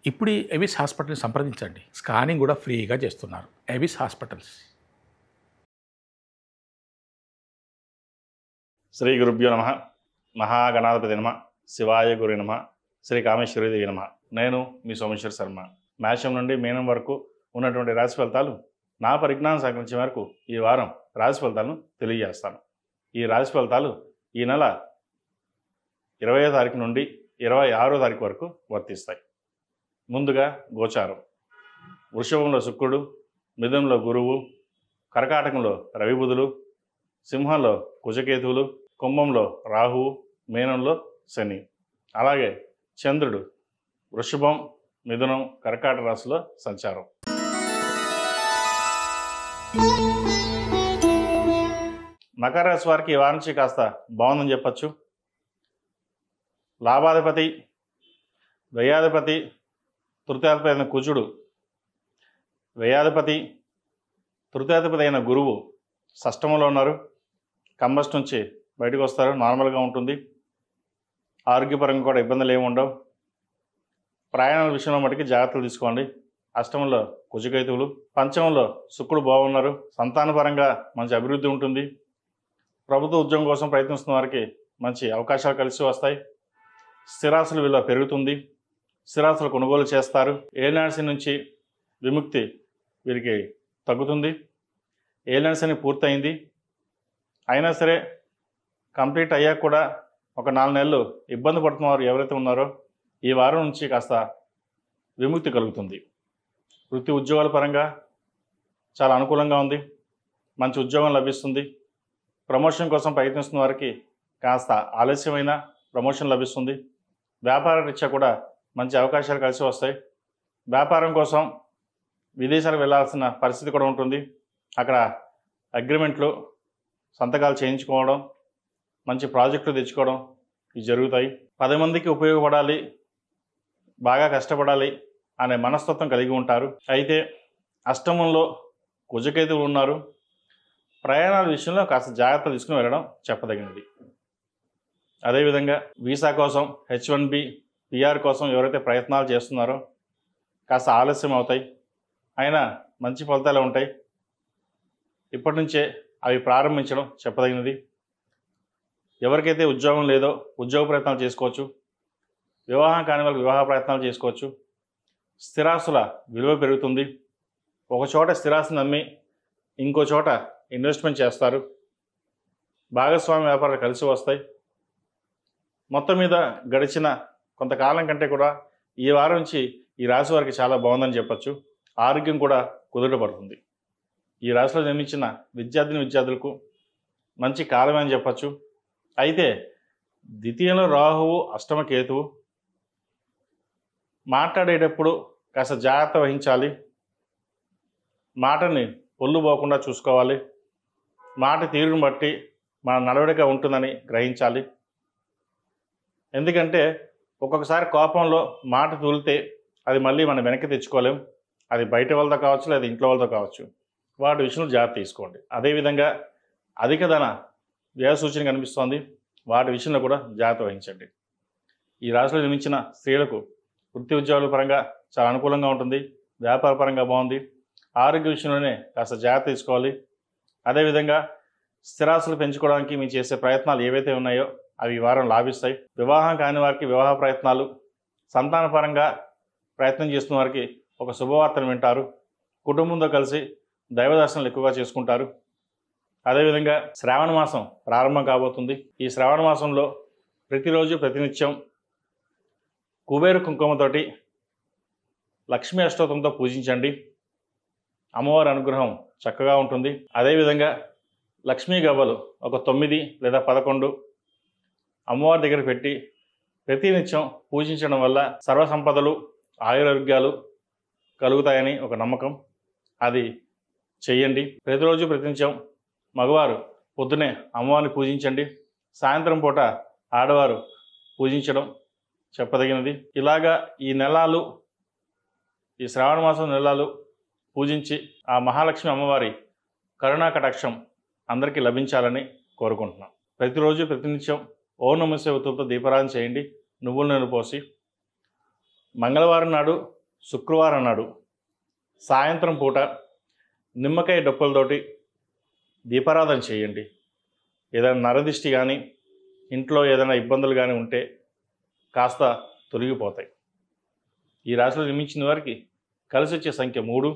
ఇప్పుడు ఎవిస్ హాస్పిటల్ని సంప్రదించండి. స్కానింగ్ కూడా ఫ్రీగా చేస్తున్నారు. Avis hospitals. శ్రీ గురుభ్యో నమః. మహాగణాధిపతి నమః. శివాయ గురు నమః. శ్రీ కామేశ్వరీదేవి నమః. నేను మీ సోమేశ్వర శర్మ. మేషం నుండి మీనం వరకు ఉన్నటువంటి రాశి ఫలితాలు నా పరిజ్ఞానం సహకరించే వరకు ఈ వారం రాశి ఫలితాలను తెలియజేస్తాను. ఈ రాశి ఫలితాలు ఈ నెల 20వ తారీఖు నుండి 26వ తారీఖు వరకు వర్తిస్తాయి. ముందుగా గోచారం. వృషభంలో శుక్రుడు, మిథునంలో గురువు, కర్కాటకంలో రవి బుధులు, సింహంలో కుజకేతువులు, కుంభంలో రాహువు, మీనంలో శని. అలాగే చంద్రుడు వృషభం, మిథునం, కర్కాటక రాశిలో సంచారం. మకర రాశి వారికి ఈ వారం నుంచి కాస్త బాగుందని చెప్పచ్చు. లాభాధిపతి, వ్యయాధిపతి, తృతీయాధిపతి అయిన కుజుడు, వ్యయాధిపతి, తృతీయాధిపతి అయిన గురువు షష్టమంలో ఉన్నారు. కంబస్ట్ నుంచి బయటకు వస్తారు. నార్మల్గా ఉంటుంది. ఆరోగ్యపరంగా కూడా ఇబ్బందులు ఏమి ఉండవు. ప్రయాణాల విషయంలో మటుకి జాగ్రత్తలు తీసుకోండి. అష్టమంలో కుజకేతువులు, పంచమంలో శుక్రుడు బాగున్నారు. సంతానపరంగా మంచి అభివృద్ధి ఉంటుంది. ప్రభుత్వ ఉద్యోగం కోసం ప్రయత్నిస్తున్న వారికి మంచి అవకాశాలు కలిసి వస్తాయి. స్థిరాస్తుల విలువ పెరుగుతుంది. స్థిరాస్తులు కొనుగోలు చేస్తారు. ఏలినాటి నుంచి విముక్తి వీరికి తగ్గుతుంది. ఏలినాటి శని పూర్తయింది. అయినా సరే కంప్లీట్ అయ్యాక కూడా ఒక 4 నెలలు ఇబ్బంది పడుతున్నవారు ఎవరైతే ఉన్నారో ఈ వారం నుంచి కాస్త విముక్తి కలుగుతుంది. వృత్తి ఉద్యోగాల పరంగా చాలా అనుకూలంగా ఉంది. మంచి ఉద్యోగం లభిస్తుంది. ప్రమోషన్ కోసం ప్రయత్నిస్తున్న వారికి కాస్త ఆలస్యమైన ప్రమోషన్ లభిస్తుంది. వ్యాపార రీత్యా కూడా మంచి అవకాశాలు కలిసి వస్తాయి. వ్యాపారం కోసం విదేశాలకు వెళ్ళాల్సిన పరిస్థితి కూడా ఉంటుంది. అక్కడ అగ్రిమెంట్లు, సంతకాలు చేయించుకోవడం, మంచి ప్రాజెక్టులు తెచ్చుకోవడం ఇవి జరుగుతాయి. 10 మందికి ఉపయోగపడాలి, బాగా కష్టపడాలి అనే మనస్తత్వం కలిగి ఉంటారు. అయితే అష్టమంలో కుజకేతువులు ఉన్నారు. ప్రయాణాల విషయంలో కాస్త జాగ్రత్తలు తీసుకుని వెళ్ళడం చెప్పదగినది. అదేవిధంగా వీసా కోసం, H1B, PR కోసం ఎవరైతే ప్రయత్నాలు చేస్తున్నారో కాస్త ఆలస్యం అవుతాయి. అయినా మంచి ఫలితాలు ఉంటాయి. ఇప్పటి నుంచే అవి ప్రారంభించడం చెప్పదగినది. ఎవరికైతే ఉద్యోగం లేదో ఉద్యోగ ప్రయత్నాలు చేసుకోవచ్చు. వివాహం కాని వాళ్ళకి వివాహ ప్రయత్నాలు చేసుకోవచ్చు. స్థిరాస్తుల విలువ పెరుగుతుంది. ఒక చోట స్థిరాస్తిని నమ్మి ఇంకో చోట ఇన్వెస్ట్మెంట్ చేస్తారు. భాగస్వామి వ్యాపారాలు కలిసి వస్తాయి. మొత్తం మీద గడిచిన కొంతకాలం కంటే కూడా ఈ వారం నుంచి ఈ రాశి వారికి చాలా బాగుందని చెప్పచ్చు. ఆరోగ్యం కూడా కుదుటపడుతుంది. ఈ రాశిలో జన్మించిన విద్యార్థులకు మంచి కాలమే అని చెప్పచ్చు. అయితే ద్వితీయంలో రాహువు, అష్టమ కేతువు. మాట్లాడేటప్పుడు కాస్త జాగ్రత్త వహించాలి. మాటని పొల్లు పోకుండా చూసుకోవాలి. మాట తీరును బట్టి మన నడవడిక ఉంటుందని గ్రహించాలి. ఎందుకంటే ఒక్కొక్కసారి కోపంలో మాట తూలితే అది మళ్ళీ మనం వెనక్కి తెచ్చుకోలేం. అది బయట వాళ్ళతో కావచ్చు, లేదా ఇంట్లో వాళ్ళతో కావచ్చు. వాటి విషయంలో జాగ్రత్త తీసుకోండి. అదేవిధంగా అధిక ధన వ్యయ సూచన కనిపిస్తోంది. వాటి విషయంలో కూడా జాగ్రత్త వహించండి. ఈ రాశిలో జన్మించిన స్త్రీలకు వృత్తి ఉద్యోగాల పరంగా చాలా అనుకూలంగా ఉంటుంది. వ్యాపార పరంగా బాగుంది. ఆరోగ్య విషయంలోనే కాస్త జాగ్రత్త తీసుకోవాలి. అదేవిధంగా స్థిరాస్తులు పెంచుకోవడానికి మీరు చేసే ప్రయత్నాలు ఏవైతే ఉన్నాయో అవి ఈ వారం లాభిస్తాయి. వివాహం కాని వారికి వివాహ ప్రయత్నాలు, సంతానపరంగా ప్రయత్నం చేస్తున్న వారికి ఒక శుభవార్తను వింటారు. కుటుంబంతో కలిసి దైవ దర్శనాలు ఎక్కువగా చేసుకుంటారు. అదేవిధంగా శ్రావణ మాసం ప్రారంభం కాబోతుంది. ఈ శ్రావణ మాసంలో ప్రతిరోజు ప్రతినిత్యం కుబేర కుంకుమతోటి లక్ష్మీ అష్టోత్తంతో పూజించండి. అమ్మవారి అనుగ్రహం చక్కగా ఉంటుంది. అదేవిధంగా లక్ష్మీ గవ్వలు ఒక 9 లేదా 11 అమ్మవారి దగ్గర పెట్టి ప్రతినిత్యం పూజించడం వల్ల సర్వ సంపదలు, ఆయురారోగ్యాలు కలుగుతాయని ఒక నమ్మకం. అది చెయ్యండి. ప్రతిరోజు ప్రతినిత్యం మగవారు పొద్దునే అమ్మవారిని పూజించండి. సాయంత్రం పూట ఆడవారు పూజించడం చెప్పదగినది. ఇలాగా ఈ నెలలు, ఈ శ్రావణ మాసం నెలలు పూజించి ఆ మహాలక్ష్మి అమ్మవారి కరుణా కటాక్షం అందరికీ లభించాలని కోరుకుంటున్నాం. ప్రతిరోజు ప్రతినిత్యం ఓం నమః శివాయతో దీపారాధన చేయండి. నువ్వుల నూనె పోసి మంగళవారం నాడు శుక్రవారం నాడు సాయంత్రం పూట నిమ్మకాయ డొప్పలతోటి దీపారాధన చేయండి. ఏదైనా నరదిష్టి కానీ ఇంట్లో ఏదైనా ఇబ్బందులు కానీ ఉంటే కాస్త తొలగిపోతాయి. ఈ రాశిలో జన్మించిన వారికి కలిసి వచ్చే సంఖ్య 3,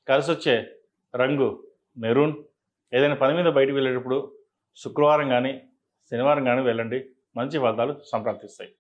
కలిసి వచ్చే రంగు మెరూన్. ఏదైనా పని మీద బయటకు వెళ్ళేటప్పుడు శుక్రవారం కానీ శనివారం కానీ వెళ్ళండి, మంచి ఫలితాలు సంప్రాప్తిస్తాయి.